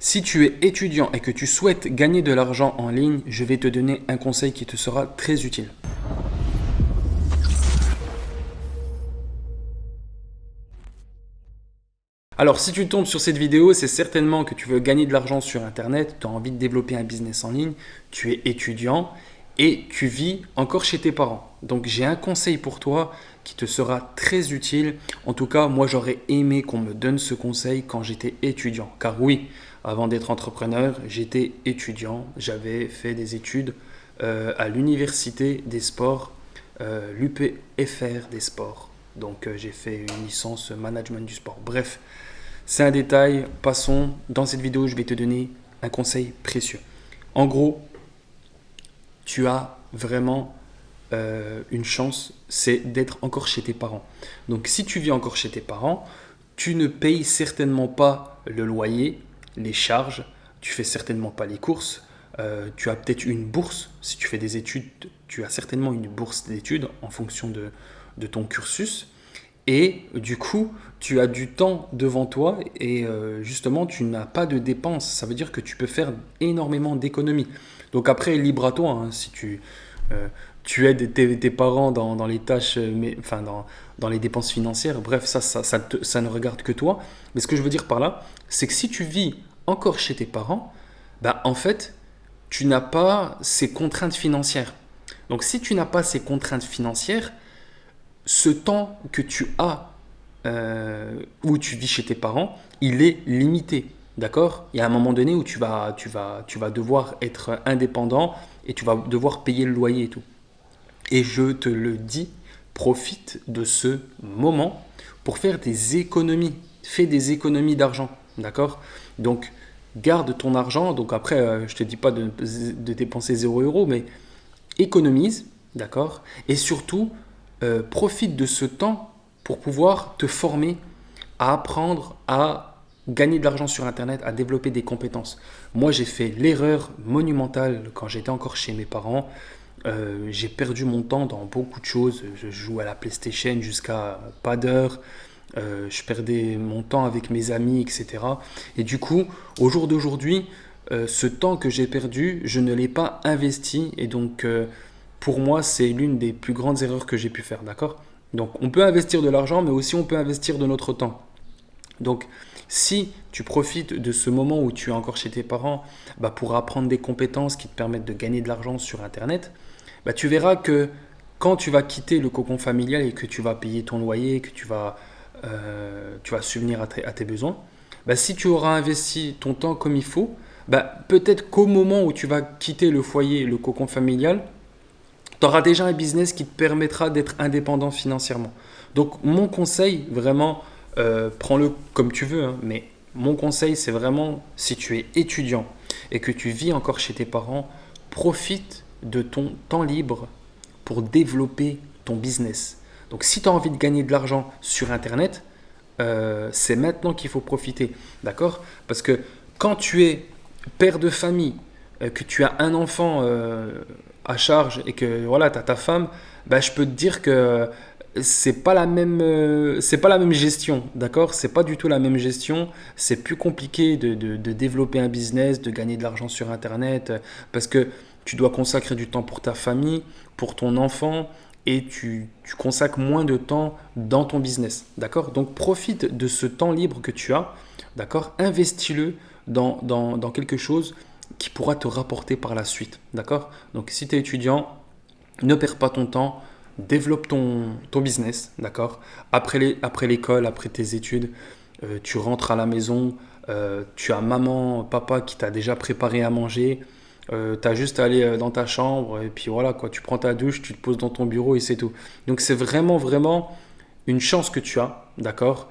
Si tu es étudiant et que tu souhaites gagner de l'argent en ligne, je vais te donner un conseil qui te sera très utile. Alors, si tu tombes sur cette vidéo, c'est certainement que tu veux gagner de l'argent sur Internet, tu as envie de développer un business en ligne, tu es étudiant et tu vis encore chez tes parents. Donc, j'ai un conseil pour toi qui te sera très utile. En tout cas, moi, j'aurais aimé qu'on me donne ce conseil quand j'étais étudiant. Car oui, avant d'être entrepreneur, j'étais étudiant. J'avais fait des études à l'université des sports, l'UPFR des sports. Donc, j'ai fait une licence management du sport. Bref. C'est un détail, passons. Dans cette vidéo, je vais te donner un conseil précieux. En gros, tu as vraiment une chance, c'est d'être encore chez tes parents. Donc si tu vis encore chez tes parents, tu ne payes certainement pas le loyer, les charges, tu fais certainement pas les courses, tu as peut-être une bourse. Si tu fais des études, tu as certainement une bourse d'études en fonction de ton cursus. Et du coup, tu as du temps devant toi et justement, tu n'as pas de dépenses. Ça veut dire que tu peux faire énormément d'économies. Donc après, libre à toi, hein, si tu aides tes parents dans les tâches, enfin dans les dépenses financières. Bref, ça ne regarde que toi. Mais ce que je veux dire par là, c'est que si tu vis encore chez tes parents, bah, en fait, tu n'as pas ces contraintes financières. Donc si tu n'as pas ces contraintes financières, ce temps que tu as où tu vis chez tes parents, il est limité. D'accord? Il y a un moment donné où tu vas devoir être indépendant et tu vas devoir payer le loyer et tout. Et je te le dis, profite de ce moment pour faire des économies. Fais des économies d'argent. D'accord? Donc, garde ton argent. Donc après, je ne te dis pas de dépenser 0 €, mais économise. D'accord? Et surtout, profite de ce temps pour pouvoir te former, à apprendre à gagner de l'argent sur Internet, à développer des compétences. Moi, j'ai fait l'erreur monumentale quand j'étais encore chez mes parents. J'ai perdu mon temps dans beaucoup de choses. Je jouais à la PlayStation jusqu'à pas d'heure. Je perdais mon temps avec mes amis, etc. Et du coup, au jour d'aujourd'hui, ce temps que j'ai perdu, je ne l'ai pas investi. Et donc, pour moi, c'est l'une des plus grandes erreurs que j'ai pu faire. D'accord? Donc, on peut investir de l'argent, mais aussi on peut investir de notre temps. Donc, si tu profites de ce moment où tu es encore chez tes parents bah, pour apprendre des compétences qui te permettent de gagner de l'argent sur Internet, bah, tu verras que quand tu vas quitter le cocon familial et que tu vas payer ton loyer, que tu vas subvenir à tes besoins, bah, si tu auras investi ton temps comme il faut, bah, peut-être qu'au moment où tu vas quitter le foyer, le cocon familial, tu auras déjà un business qui te permettra d'être indépendant financièrement. Donc mon conseil, vraiment, prends-le comme tu veux, hein, mais mon conseil, c'est vraiment, si tu es étudiant et que tu vis encore chez tes parents, profite de ton temps libre pour développer ton business. Donc si tu as envie de gagner de l'argent sur Internet, c'est maintenant qu'il faut profiter. D'accord? Parce que quand tu es père de famille, que tu as un enfant à charge et que voilà, tu as ta femme, bah, je peux te dire que c'est pas la même gestion, d'accord? C'est pas du tout la même gestion. C'est plus compliqué de développer un business, de gagner de l'argent sur Internet, parce que tu dois consacrer du temps pour ta famille, pour ton enfant, et tu consacres moins de temps dans ton business, d'accord? Donc profite de ce temps libre que tu as, d'accord? Investis-le dans quelque chose qui pourra te rapporter par la suite, d'accord? Donc si tu es étudiant, ne perds pas ton temps, développe ton business, d'accord? Après l'école, après tes études, tu rentres à la maison, tu as maman, papa qui t'a déjà préparé à manger, tu as juste à aller dans ta chambre et puis voilà quoi, tu prends ta douche, tu te poses dans ton bureau et c'est tout. Donc c'est vraiment, vraiment une chance que tu as, d'accord?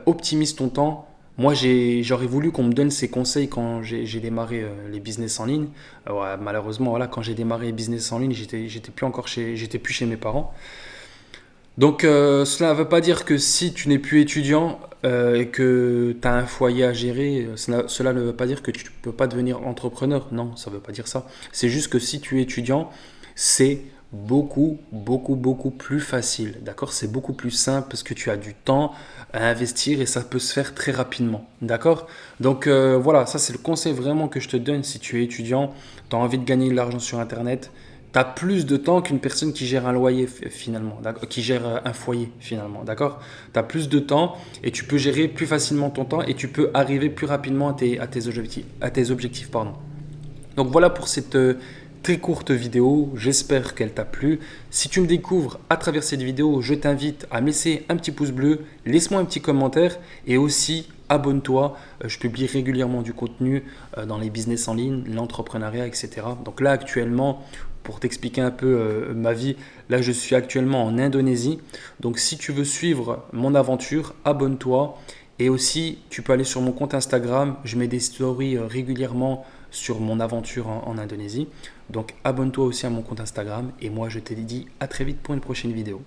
Optimise ton temps. Moi, j'aurais voulu qu'on me donne ces conseils quand j'ai démarré les business en ligne. Ouais, malheureusement, voilà, quand j'ai démarré les business en ligne, j'étais plus chez mes parents. Donc, cela ne veut pas dire que si tu n'es plus étudiant et que tu as un foyer à gérer, cela ne veut pas dire que tu ne peux pas devenir entrepreneur. Non, ça ne veut pas dire ça. C'est juste que si tu es étudiant, c'est beaucoup plus facile. D'accord? C'est beaucoup plus simple parce que tu as du temps à investir et ça peut se faire très rapidement. D'accord? Donc voilà, ça c'est le conseil vraiment que je te donne si tu es étudiant, tu as envie de gagner de l'argent sur Internet. Tu as plus de temps qu'une personne qui gère un loyer finalement, qui gère un foyer finalement, d'accord? Tu as plus de temps et tu peux gérer plus facilement ton temps et tu peux arriver plus rapidement à tes objectifs, pardon. Donc voilà pour cette très courte vidéo, j'espère qu'elle t'a plu. Si tu me découvres à travers cette vidéo, je t'invite à me laisser un petit pouce bleu, laisse-moi un petit commentaire et aussi abonne-toi. Je publie régulièrement du contenu dans les business en ligne, l'entrepreneuriat, etc. Donc là actuellement, pour t'expliquer un peu ma vie, là je suis actuellement en Indonésie. Donc si tu veux suivre mon aventure, abonne-toi. Et aussi, tu peux aller sur mon compte Instagram, je mets des stories régulièrement sur mon aventure en Indonésie. Donc abonne-toi aussi à mon compte Instagram et moi je te dis à très vite pour une prochaine vidéo.